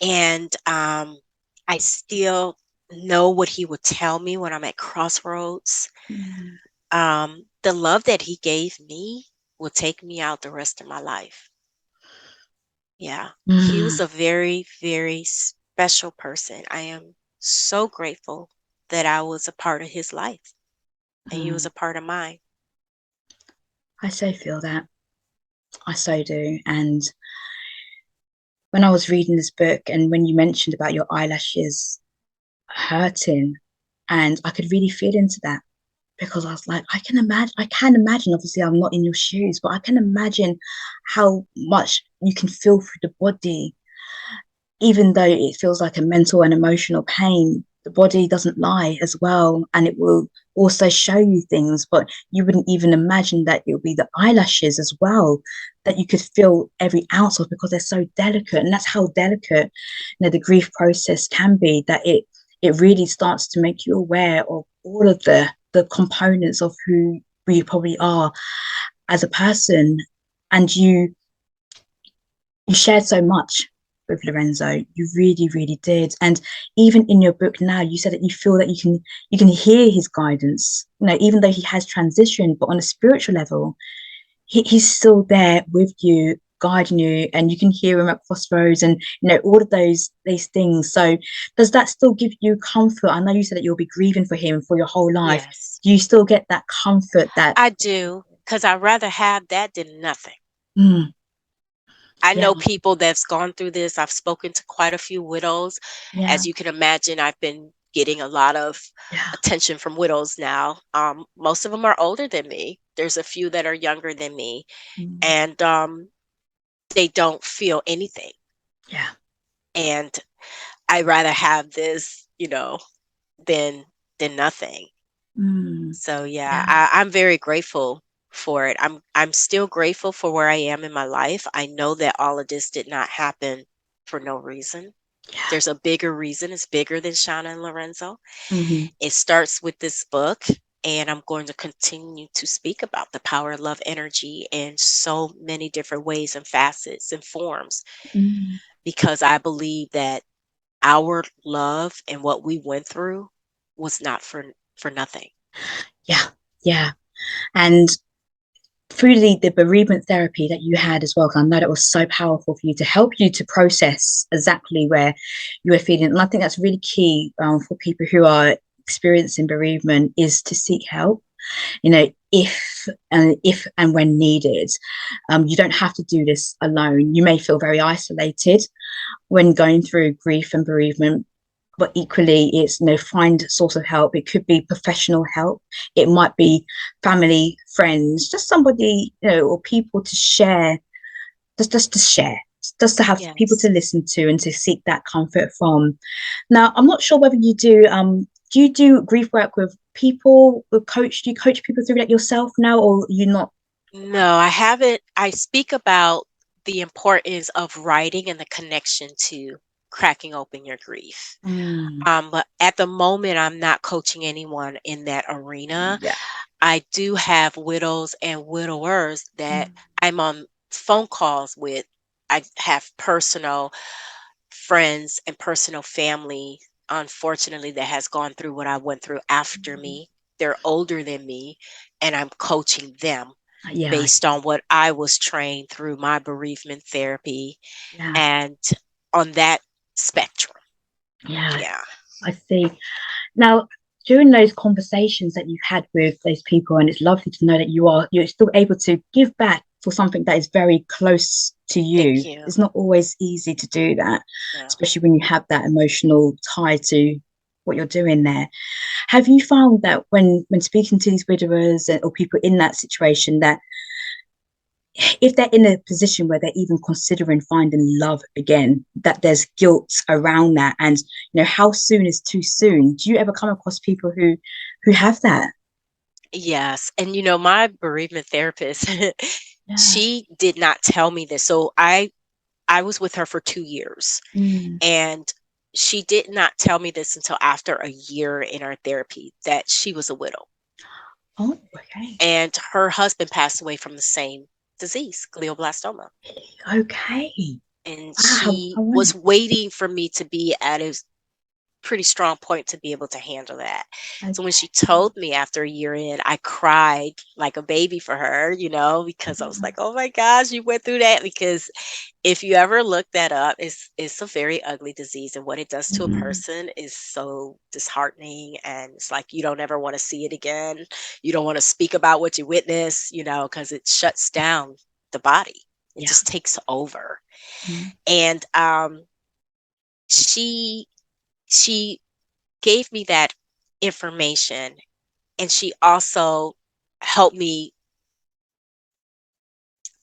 and I still know what he would tell me when I'm at crossroads. Mm. The love that he gave me will take me out the rest of my life. Yeah. He was Mm. a very, very special person. I am so grateful that I was a part of his life and he was Mm. a part of mine. I so feel that. I so do. And when I was reading this book and when you mentioned about your eyelashes hurting, and I could really feel into that because I was like, I can imagine, obviously I'm not in your shoes, but I can imagine how much you can feel through the body, even though it feels like a mental and emotional pain. The body doesn't lie as well, and it will also show you things, but you wouldn't even imagine that it would be the eyelashes as well that you could feel every ounce of because they're so delicate. And that's how delicate, the grief process can be, that it really starts to make you aware of all of the components of who we probably are as a person. And you shared so much with Lorenzo. You really, really did. And even in your book now, you said that you feel that you can hear his guidance. Even though he has transitioned, but on a spiritual level, he's still there with you, guiding you, and you can hear him at crossroads, and all of these things. So, does that still give you comfort? I know you said that you'll be grieving for him for your whole life. Yes, Do you still get that comfort that? I do, because I'd rather have that than nothing. Mm, I yeah, know people that's gone through this. I've spoken to quite a few widows. yeah, As you can imagine, I've been getting a lot of yeah. attention from widows now. Most of them are older than me. There's a few that are younger than me, Mm, and they don't feel anything. yeah. And I'd rather have this, than nothing. Mm, So yeah, yeah, I'm very grateful for it. I'm still grateful for where I am in my life. I know that all of this did not happen for no reason. yeah. There's a bigger reason. It's bigger than Shauna and Lorenzo. Mm-hmm. It starts with this book, and I'm going to continue to speak about the power of love energy in so many different ways and facets and forms, Mm, because I believe that our love and what we went through was not for nothing. yeah, yeah. And through the bereavement therapy that you had as well, because I know that was so powerful for you to help you to process exactly where you were feeling. And I think that's really key for people who are experiencing bereavement, is to seek help. If and when needed. You don't have to do this alone. You may feel very isolated when going through grief and bereavement, but equally it's find a source of help. It could be professional help, it might be family, friends, just somebody, or people to share, just to share, just to have people to Yes. listen to and to seek that comfort from. Now, I'm not sure whether you do do you do grief work with people, with coach? Do you coach people through that yourself now, or you not? No, I haven't. I speak about the importance of writing and the connection to cracking open your grief. Mm, But at the moment, I'm not coaching anyone in that arena. yeah. I do have widows and widowers that Mm, I'm on phone calls with. I have personal friends and personal family, unfortunately, that has gone through what I went through after mm, me. They're older than me, and I'm coaching them yeah. based on what I was trained through my bereavement therapy Yeah. and on that spectrum. Yeah. Yeah. I see. Now, during those conversations that you've had with those people, and it's lovely to know that you're still able to give back for something that is very close to Thank you. you. It's not always easy to do that, No. especially when you have that emotional tie to what you're doing there. Have you found that when speaking to these widowers or people in that situation, that if they're in a position where they're even considering finding love again, that there's guilt around that, and how soon is too soon? Do you ever come across people who have that? Yes. And my bereavement therapist, Yeah. she did not tell me this. So I was with her for 2 years, Mm. and she did not tell me this until after a year in our therapy that she was a widow. Oh, okay. And her husband passed away from the same disease, glioblastoma. Okay. And Wow. she I was went. waiting for me to be at a pretty strong point to be able to handle that. So when she Okay. told me after a year in, I cried like a baby for her, because I was Mm. like, "Oh my gosh, you went through that." Because if you ever look that up, it's a very ugly disease, and what it does to a Mm. person is so disheartening, and it's like you don't ever want to see it again. You don't want to speak about what you witness, because it shuts down the body. It Yeah. just takes over. Mm. And she she gave me that information, and she also helped me.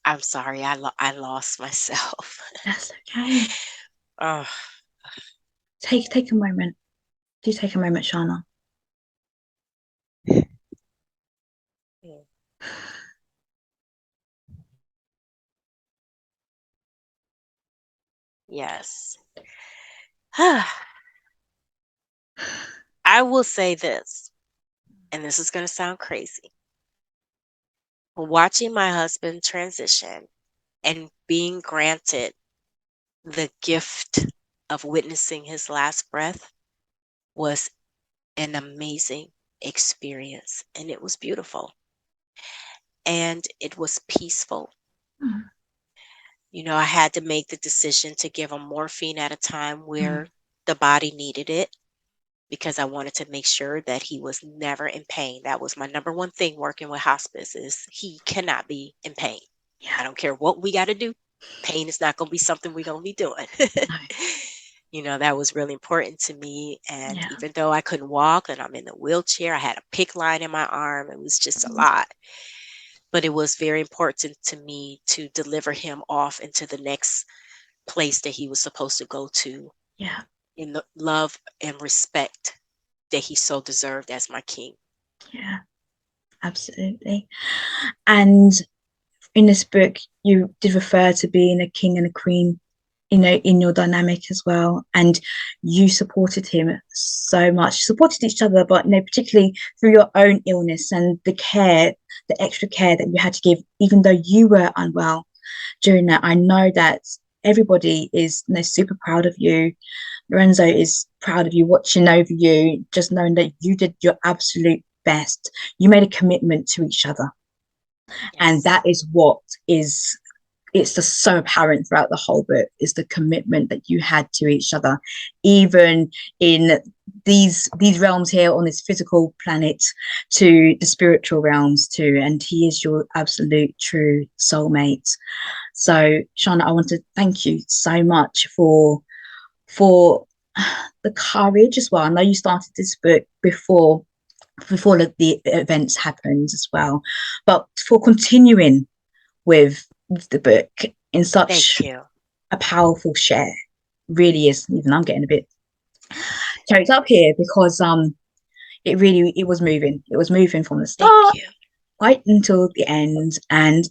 I'm sorry, I lost myself. That's okay. Oh, Take a moment. Do take a moment, Shana. mm, yes. I will say this, and this is going to sound crazy. Watching my husband transition and being granted the gift of witnessing his last breath was an amazing experience, and it was beautiful, and it was peaceful. Mm. I had to make the decision to give him morphine at a time where Mm. the body needed it, because I wanted to make sure that he was never in pain. That was my number one thing working with hospice, is he cannot be in pain. I Yeah. don't care what we got to do. Pain is not going to be something we're going to be doing. No. That was really important to me. And Yeah. even though I couldn't walk and I'm in the wheelchair, I had a PIC line in my arm. It was just a Mm. lot. But it was very important to me to deliver him off into the next place that he was supposed to go to, Yeah. in the love and respect that he so deserved as my king. Yeah. Absolutely. And in this book, you did refer to being a king and a queen, in your dynamic as well. And you supported him so much, supported each other, but particularly through your own illness and the extra care that you had to give, even though you were unwell during that. I know that everybody is super proud of you. Lorenzo is proud of you, watching over you, just knowing that you did your absolute best. You made a commitment to each other, and Yes. that is what is it's just so apparent throughout the whole book, is the commitment that you had to each other, even in these realms here on this physical planet, to the spiritual realms too. And he is your absolute true soulmate. So Shauna, I want to thank you so much for the courage as well. I know you started this book before the events happened as well, but for continuing with the book in Thank such you. a powerful share. Really is. Even I'm getting a bit choked up here, because it was moving. It was moving from the start right until the end. And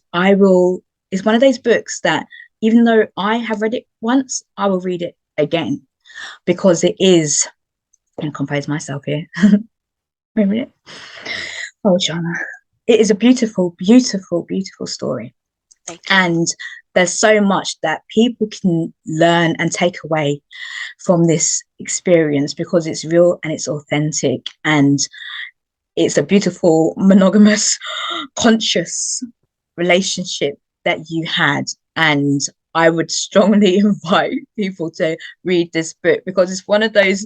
it's one of those books that even though I have read it once, I will read it again, because it is, I'm going to compose myself here. Wait a minute. Oh, Shauna. It is a beautiful, beautiful, beautiful story. And there's so much that people can learn and take away from this experience, because it's real and it's authentic, and it's a beautiful, monogamous, conscious relationship that you had. And I would strongly invite people to read this book, because it's one of those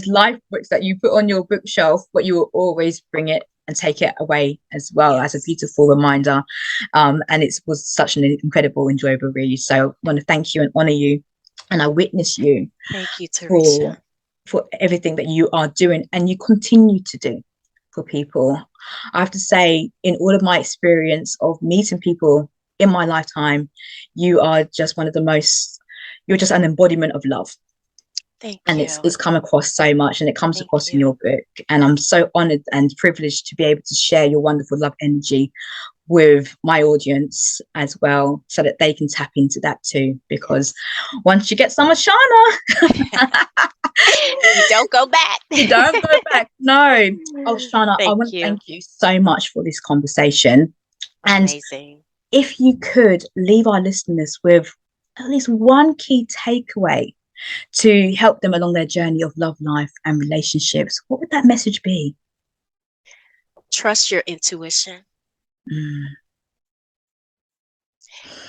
life books that you put on your bookshelf, but you will always bring it and take it away as well, as a beautiful reminder. And it was such an incredible, enjoyable read. So I want to thank you and honor you, and I witness you. Thank you, Teresha, for everything that you are doing and you continue to do for people. I have to say, in all of my experience of meeting people in my lifetime, you are just you're just an embodiment of love. Thank and you. It's come across so much, and it comes across in your book, and I'm so honored and privileged to be able to share your wonderful love energy with my audience as well, so that they can tap into that too, because once you get some of Shauna, you don't go back. You don't go back. No. Oh, Shauna, I want to thank you so much for this conversation. Amazing. And if you could leave our listeners with at least one key takeaway to help them along their journey of love, life, and relationships, what would that message be? Trust your intuition.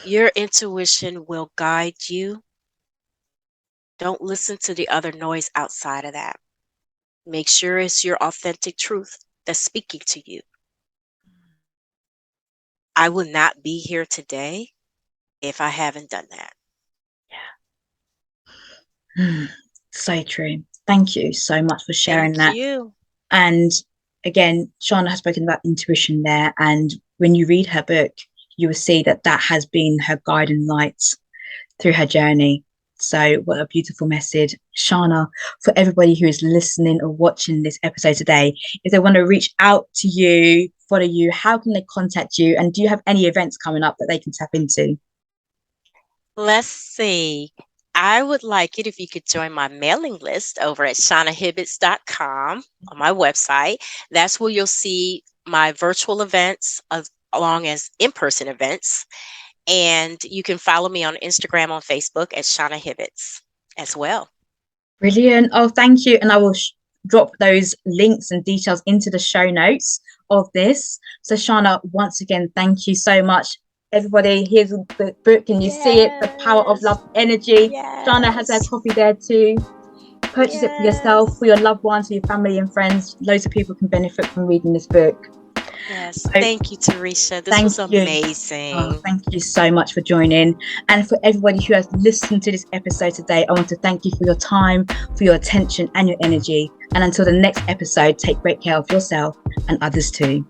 Your intuition will guide you. Don't listen to the other noise outside of that. Make sure it's your authentic truth that's speaking to you. I would not be here today if I haven't done that. Yeah. So true. Thank you so much for sharing that. Thank you. And again, Shauna has spoken about intuition there. And when you read her book, you will see that has been her guiding light through her journey. So what a beautiful message. Shauna, for everybody who is listening or watching this episode today, if they want to reach out to you, follow you, how can they contact you? And do you have any events coming up that they can tap into? Let's see. I would like it if you could join my mailing list over at ShaunaHibbitts.com on my website. That's where you'll see my virtual events along as in-person events. And you can follow me on Instagram, on Facebook at Shauna Hibbitts as well. Brilliant. Oh, thank you. And I will drop those links and details into the show notes of this. So Shauna, once again, thank you so much. Everybody, here's the book and you see it, The Power of Love Energy. Shauna has her copy there too. Purchase it for yourself, for your loved ones, for your family and friends. Loads of people can benefit from reading this book. Yes, thank you, Teresha. This was amazing. Oh, thank you so much for joining. And for everybody who has listened to this episode today, I want to thank you for your time, for your attention and your energy. And until the next episode, take great care of yourself and others too.